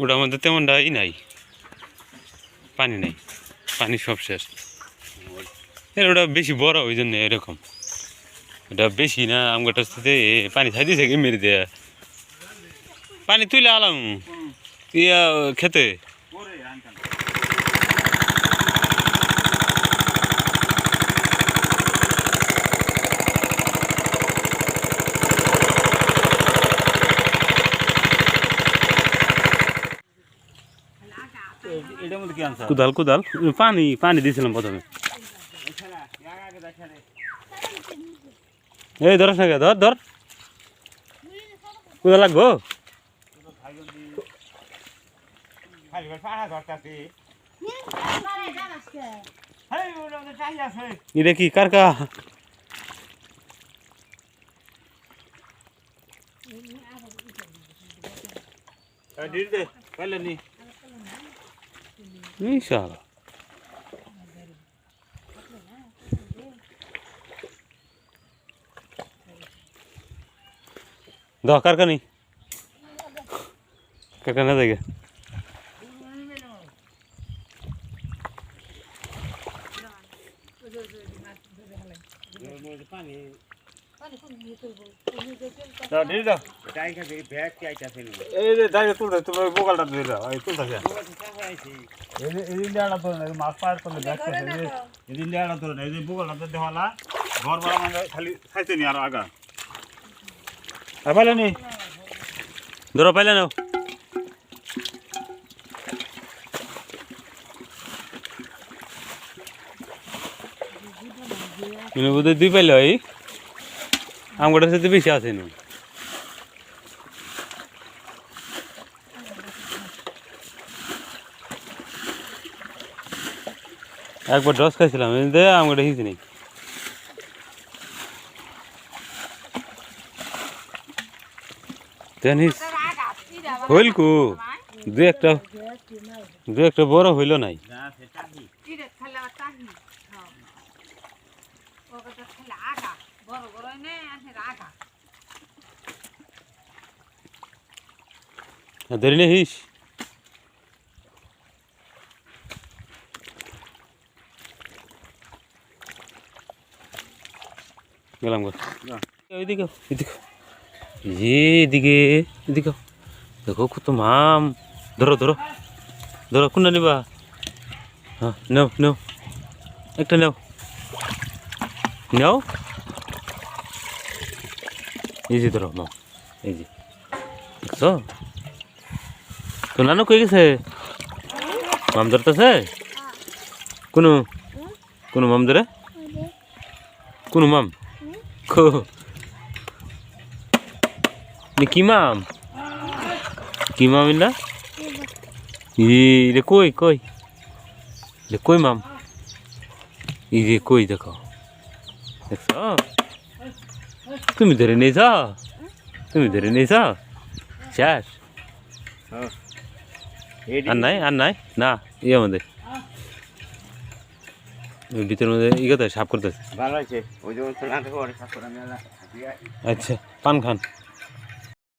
ওটার মধ্যে তেমনটাই নাই, পানি নাই, পানি সব শেষ। ওটা বেশি বড় ওই জন্য এরকম, ওটা বেশি না আমগাটার সাথে পানি ছাই দিয়েছে কি মেরে দেয়া পানি তুলে আলাম ইয়া খেতে। কুদাল কুদাল পানি পানি দিয়েছিলাম প্রথমে। এই ধর সাথে ধর ধর কুদাল লাগবো। এটা কি কারকা ইনশাআল্লাহ। দাও কারকা নেই, কারকা না জায়গা ধরো পাইলে নাও। বোধহয় দুই পাইলে হয়, আমগোটার সাথে বেশি আছে না। একবার ডস খাইছিলাম আমগোটা হিসি নেই। হইল কু দু একটা বড় হইল নাই। ধরে নে হিস গেলাম গো ওইদিকে এদিকে এদিকে এদিকে দেখো কত মাম। ধরো ধরো ধরো কোনটা নিবা? হ্যাঁ নেও নেও একটা নেও নেও। এই যে ধরো মাম, এই যে দেখছো তো নানু কই গেছে? মাম ধরতেছে কোনো কোনো মাম ধরে কোনো মাম কি মাম কি মাম ইন্দা রে কই কই রে কই মাম এই যে কই দেখো দেখছ তুমি ধরে নিয়েছ তুমি ধরে নিয়েছ শেষ আর নাই আর নাই না ইয়ে মধ্যে ভিতরের মধ্যে ই কথা সাফ করতেছে। আচ্ছা পান খান।